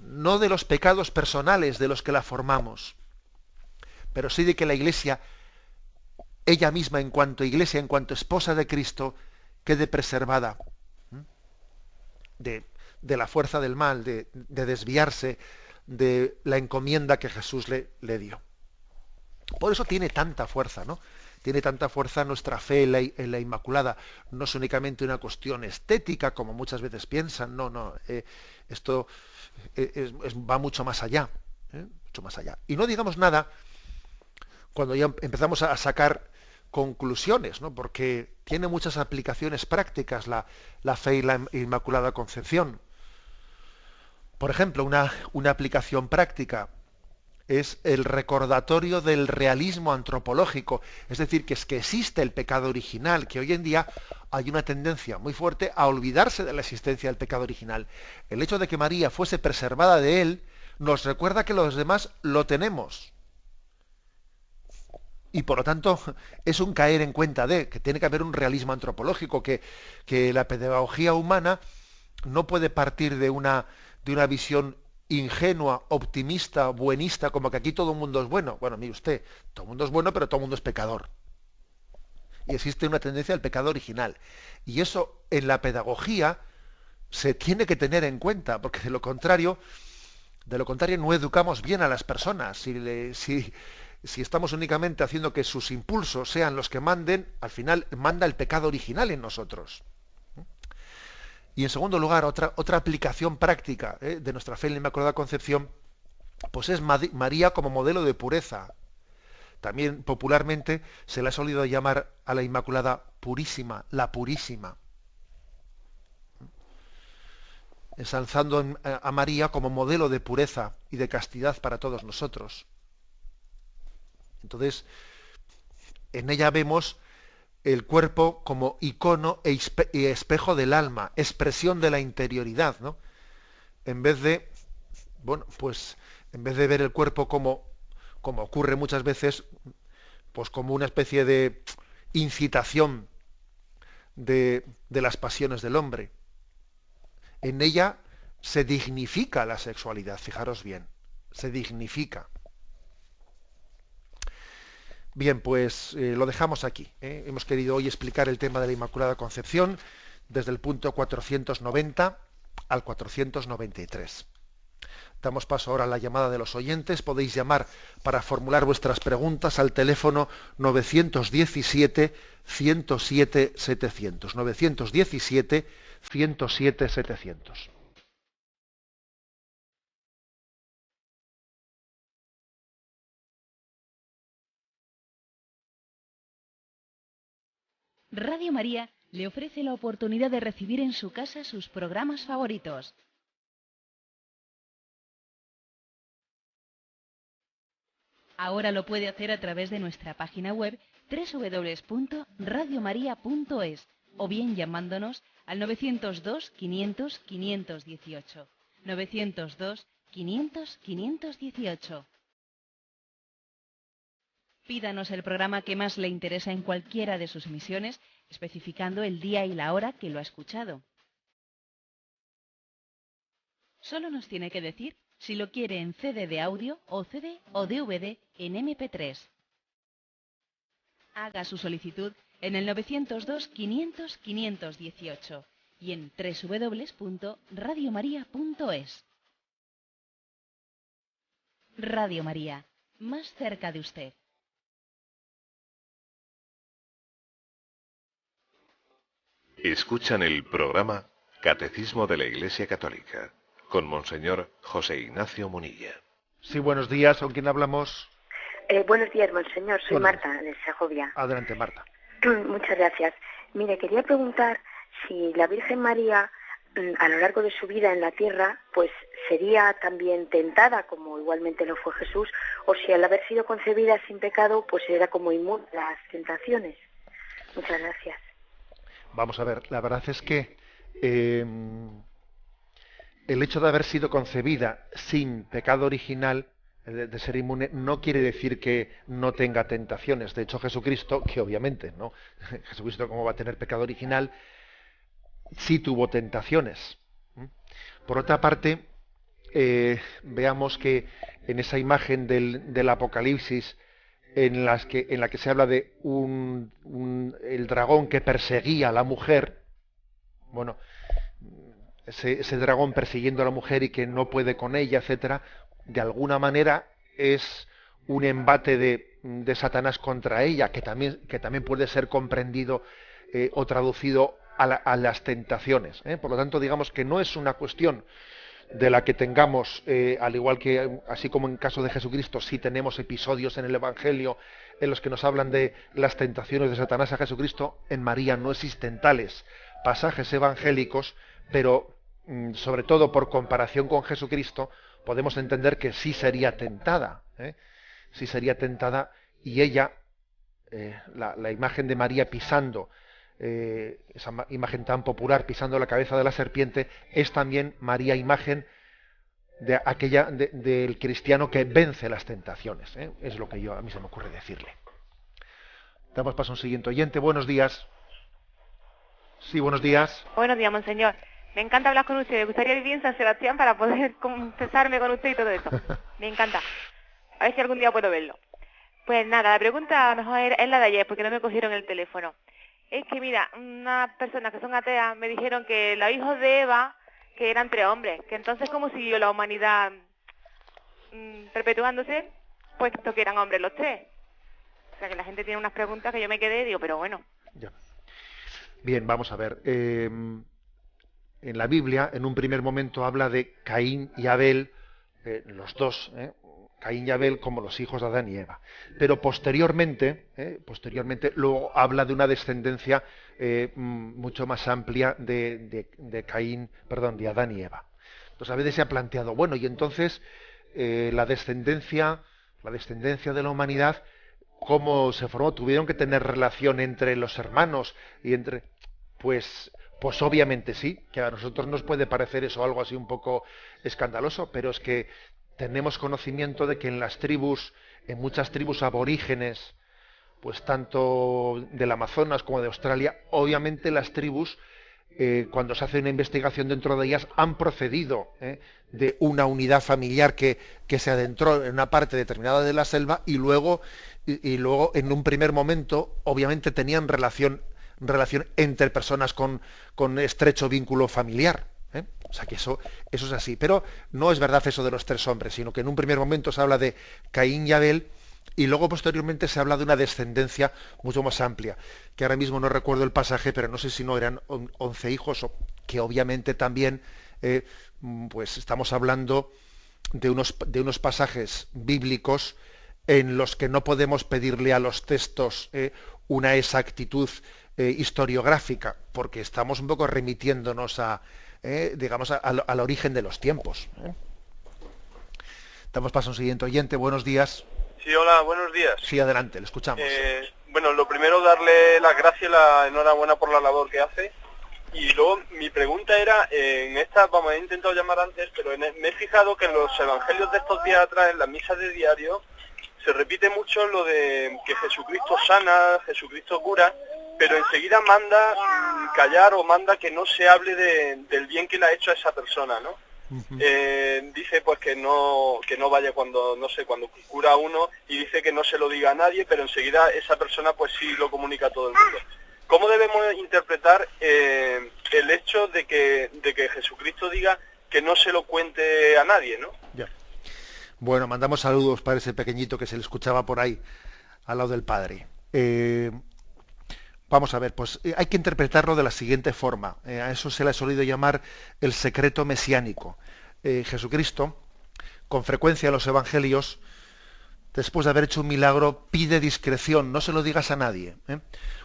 no de los pecados personales de los que la formamos, pero sí de que la Iglesia, ella misma en cuanto Iglesia, en cuanto esposa de Cristo, quede preservada de la fuerza del mal, de desviarse de la encomienda que Jesús le dio. Por eso tiene tanta fuerza, ¿no? Tiene tanta fuerza nuestra fe en la Inmaculada. No es únicamente una cuestión estética, como muchas veces piensan, no. Esto va mucho más allá, mucho más allá. Y no digamos nada cuando ya empezamos a sacar conclusiones, ¿no? Porque tiene muchas aplicaciones prácticas la fe y la Inmaculada Concepción. Por ejemplo, una aplicación práctica. es el recordatorio del realismo antropológico, es decir, que es que existe el pecado original, que hoy en día hay una tendencia muy fuerte a olvidarse de la existencia del pecado original. El hecho de que María fuese preservada de él nos recuerda que los demás lo tenemos. Y por lo tanto es un caer en cuenta de que tiene que haber un realismo antropológico, que la pedagogía humana no puede partir de una visión ingenua, optimista, buenista, como que aquí todo el mundo es bueno. Bueno, mire usted, todo el mundo es bueno, pero todo el mundo es pecador. Y existe una tendencia al pecado original. Y eso en la pedagogía se tiene que tener en cuenta, porque de lo contrario no educamos bien a las personas. Si estamos únicamente haciendo que sus impulsos sean los que manden, al final manda el pecado original en nosotros. Y en segundo lugar, otra aplicación práctica de nuestra fe en la Inmaculada Concepción, pues es María como modelo de pureza. También popularmente se le ha solido llamar a la Inmaculada Purísima, la Purísima, ensalzando a María como modelo de pureza y de castidad para todos nosotros. Entonces, en ella vemos el cuerpo como icono y espejo del alma, expresión de la interioridad, ¿no? En vez de ver el cuerpo como ocurre muchas veces, pues como una especie de incitación de las pasiones del hombre. En ella se dignifica la sexualidad, fijaros bien, se dignifica. Bien, pues lo dejamos aquí. Hemos querido hoy explicar el tema de la Inmaculada Concepción desde el punto 490 al 493. Damos paso ahora a la llamada de los oyentes. Podéis llamar para formular vuestras preguntas al teléfono 917-107-700. 917-107-700. Radio María le ofrece la oportunidad de recibir en su casa sus programas favoritos. Ahora lo puede hacer a través de nuestra página web www.radiomaria.es o bien llamándonos al 902 500 518. 902 500 518. Pídanos el programa que más le interesa en cualquiera de sus emisiones, especificando el día y la hora que lo ha escuchado. Solo nos tiene que decir si lo quiere en CD de audio o CD o DVD en MP3. Haga su solicitud en el 902 500 518 y en www.radiomaria.es. Radio María, más cerca de usted. Escuchan el programa Catecismo de la Iglesia Católica con Monseñor José Ignacio Munilla. Sí, buenos días. ¿Con quién hablamos? Buenos días, monseñor. Soy Bueno, Marta, de Segovia. Adelante, Marta. Muchas gracias. Mire, quería preguntar si la Virgen María, a lo largo de su vida en la tierra, pues sería también tentada, como igualmente lo fue Jesús, o si al haber sido concebida sin pecado, pues era como inmune a las tentaciones. Muchas gracias. Vamos a ver, la verdad es que el hecho de haber sido concebida sin pecado original, de ser inmune, no quiere decir que no tenga tentaciones. De hecho, Jesucristo, que obviamente, ¿no? Jesucristo, ¿cómo va a tener pecado original? Sí tuvo tentaciones. Por otra parte, veamos que en esa imagen del Apocalipsis, en la que se habla de el dragón que perseguía a la mujer, bueno, ese dragón persiguiendo a la mujer y que no puede con ella, etcétera, de alguna manera es un embate de Satanás contra ella, que también puede ser comprendido o traducido a las tentaciones. Por lo tanto, digamos que no es una cuestión de la que tengamos, al igual que, así como en caso de Jesucristo, sí tenemos episodios en el Evangelio en los que nos hablan de las tentaciones de Satanás a Jesucristo. En María no existen tales pasajes evangélicos, pero sobre todo por comparación con Jesucristo, podemos entender que sí sería tentada. Sí sería tentada, y ella, la imagen de María pisando, esa imagen tan popular, pisando la cabeza de la serpiente, es también María imagen de aquella del cristiano que vence las tentaciones. Es lo que a mí se me ocurre decirle. Damos paso a un siguiente oyente. Buenos días. Sí, buenos días. Buenos días, monseñor. Me encanta hablar con usted. Me gustaría vivir en San Sebastián para poder confesarme con usted y todo eso. Me encanta. A ver si algún día puedo verlo. Pues nada, la pregunta a lo mejor es la de ayer, porque no me cogieron el teléfono. Es que, mira, unas personas que son ateas me dijeron que los hijos de Eva, que eran 3 hombres, que entonces cómo siguió la humanidad perpetuándose, puesto que eran hombres los 3. O sea, que la gente tiene unas preguntas que yo me quedé y digo, pero bueno. Ya. Bien, vamos a ver. En la Biblia, en un primer momento, habla de Caín y Abel, los dos, Caín y Abel como los hijos de Adán y Eva. Pero posteriormente luego habla de una descendencia mucho más amplia de Adán y Eva. Entonces a veces se ha planteado, bueno, y entonces la descendencia de la humanidad, ¿cómo se formó? ¿Tuvieron que tener relación entre los hermanos y entre...? Pues obviamente sí, que a nosotros nos puede parecer eso algo así un poco escandaloso, pero es que tenemos conocimiento de que en muchas tribus aborígenes, pues tanto del Amazonas como de Australia, obviamente las tribus, cuando se hace una investigación dentro de ellas, han procedido de una unidad familiar que se adentró en una parte determinada de la selva y luego en un primer momento, obviamente tenían relación entre personas con estrecho vínculo familiar. O sea que eso es así. Pero no es verdad eso de los 3 hombres, sino que en un primer momento se habla de Caín y Abel y luego posteriormente se habla de una descendencia mucho más amplia, que ahora mismo no recuerdo el pasaje, pero no sé si no eran 11 hijos, que obviamente también pues estamos hablando de unos pasajes bíblicos en los que no podemos pedirle a los textos una exactitud historiográfica, porque estamos un poco remitiéndonos al origen de los tiempos. Damos paso a un siguiente oyente. Buenos días. Sí, hola, buenos días. Sí, adelante, le escuchamos. Bueno, lo primero, darle las gracias y la enhorabuena por la labor que hace. Y luego, mi pregunta era, he intentado llamar antes, pero me he fijado que en los evangelios de estos días atrás, en las misas de diario, se repite mucho lo de que Jesucristo sana, Jesucristo cura, pero enseguida manda callar o manda que no se hable del bien que le ha hecho a esa persona, ¿no? Uh-huh. Dice pues que no vaya cuando cura a uno, y dice que no se lo diga a nadie, pero enseguida esa persona pues sí lo comunica a todo el mundo. ¿Cómo debemos interpretar el hecho de que Jesucristo diga que no se lo cuente a nadie, ¿no? Ya. Bueno, mandamos saludos para ese pequeñito que se le escuchaba por ahí, al lado del padre. Vamos a ver, pues hay que interpretarlo de la siguiente forma. A eso se le ha solido llamar el secreto mesiánico. Jesucristo, con frecuencia en los evangelios, después de haber hecho un milagro, pide discreción, no se lo digas a nadie.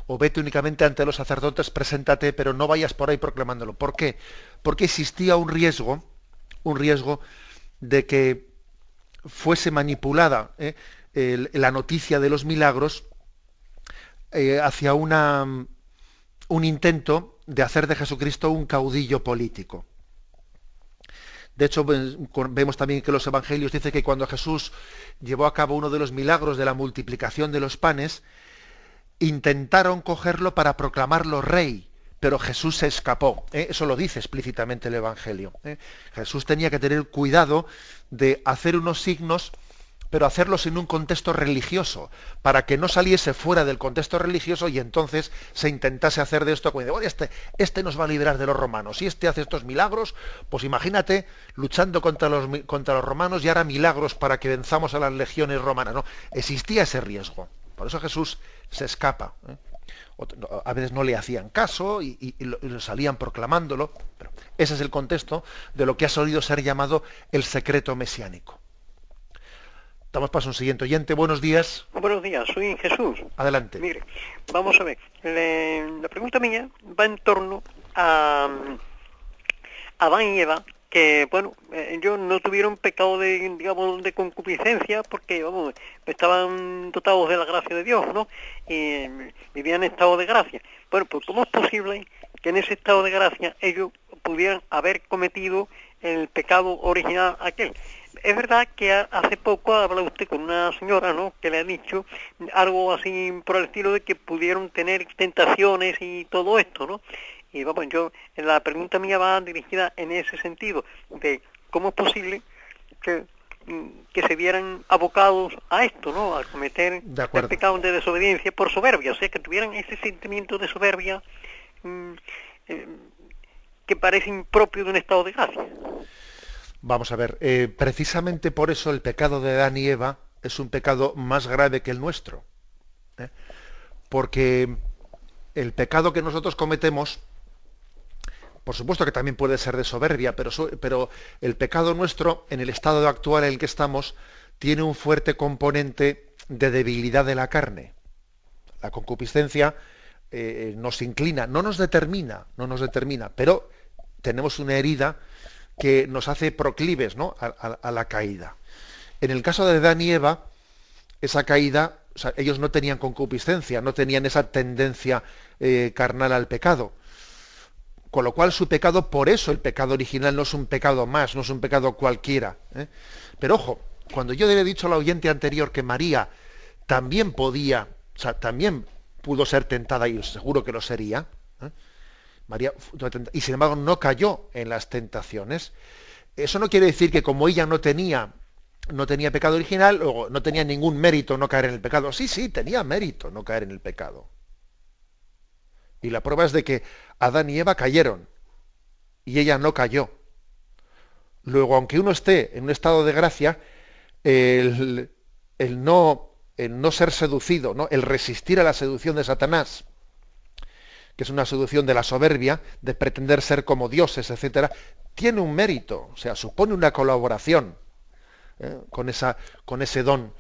O vete únicamente ante los sacerdotes, preséntate, pero no vayas por ahí proclamándolo. ¿Por qué? Porque existía un riesgo de que fuese manipulada la noticia de los milagros hacia un intento de hacer de Jesucristo un caudillo político. De hecho, vemos también que los evangelios dicen que cuando Jesús llevó a cabo uno de los milagros de la multiplicación de los panes, intentaron cogerlo para proclamarlo rey, pero Jesús se escapó. Eso lo dice explícitamente el Evangelio. Jesús tenía que tener cuidado de hacer unos signos, pero hacerlos en un contexto religioso, para que no saliese fuera del contexto religioso y entonces se intentase hacer de esto como de, bueno, este nos va a liberar de los romanos. Si este hace estos milagros, pues imagínate luchando contra los romanos y hará milagros para que venzamos a las legiones romanas. No, existía ese riesgo. Por eso Jesús se escapa. A veces no le hacían caso y lo salían proclamándolo. Pero ese es el contexto de lo que ha solido ser llamado el secreto mesiánico. Damos paso a un siguiente oyente. Buenos días. Buenos días, soy Jesús. Adelante. Mire, vamos a ver. La pregunta mía va en torno a Adán y Eva que, bueno, ellos no tuvieron pecado de, digamos, de concupiscencia porque, vamos, estaban dotados de la gracia de Dios, ¿no? Y vivían en estado de gracia. Bueno, pues ¿cómo es posible que en ese estado de gracia ellos pudieran haber cometido el pecado original aquel? Es verdad que hace poco habla usted con una señora, ¿no?, que le ha dicho algo así por el estilo de que pudieron tener tentaciones y todo esto, ¿no? Y vamos, la pregunta mía va dirigida en ese sentido, de cómo es posible que se vieran abocados a esto, ¿no?, a cometer el pecado de desobediencia por soberbia, o sea, que tuvieran ese sentimiento de soberbia que parece impropio de un estado de gracia. Vamos a ver, precisamente por eso el pecado de Adán y Eva es un pecado más grave que el nuestro, porque el pecado que nosotros cometemos, por supuesto que también puede ser de soberbia, pero el pecado nuestro, en el estado actual en el que estamos, tiene un fuerte componente de debilidad de la carne. La concupiscencia nos inclina, no nos determina, pero tenemos una herida que nos hace proclives, ¿no?, a la caída. En el caso de Adán y Eva, esa caída, o sea, ellos no tenían concupiscencia, no tenían esa tendencia carnal al pecado. Con lo cual su pecado, por eso el pecado original no es un pecado más, no es un pecado cualquiera. Pero ojo, cuando yo le he dicho al oyente anterior que María también podía, o sea, también pudo ser tentada, y seguro que lo sería, María, y sin embargo no cayó en las tentaciones. Eso no quiere decir que como ella no tenía pecado original, o no tenía ningún mérito no caer en el pecado. Sí, tenía mérito no caer en el pecado. Y la prueba es de que Adán y Eva cayeron, y ella no cayó. Luego, aunque uno esté en un estado de gracia, el no ser seducido, ¿no?, el resistir a la seducción de Satanás, que es una seducción de la soberbia, de pretender ser como dioses, etcétera, tiene un mérito, o sea, supone una colaboración con ese don.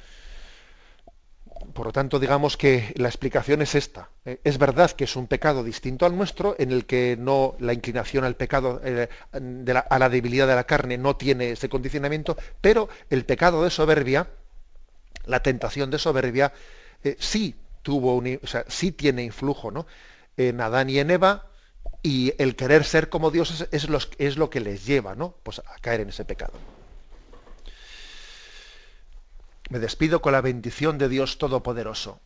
Por lo tanto, digamos que la explicación es esta. Es verdad que es un pecado distinto al nuestro, en el que la inclinación al pecado, a la debilidad de la carne, no tiene ese condicionamiento, pero el pecado de soberbia, la tentación de soberbia, sí tiene influjo, ¿no?, en Adán y en Eva, y el querer ser como dioses es lo que les lleva, ¿no?, pues a caer en ese pecado. Me despido con la bendición de Dios Todopoderoso.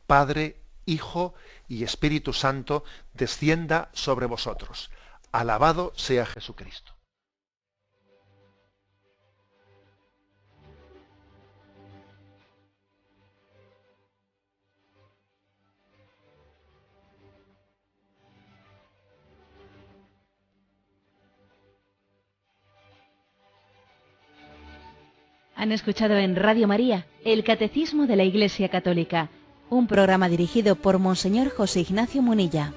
Padre, Hijo y Espíritu Santo, descienda sobre vosotros. Alabado sea Jesucristo. Han escuchado en Radio María el Catecismo de la Iglesia Católica, un programa dirigido por Monseñor José Ignacio Munilla.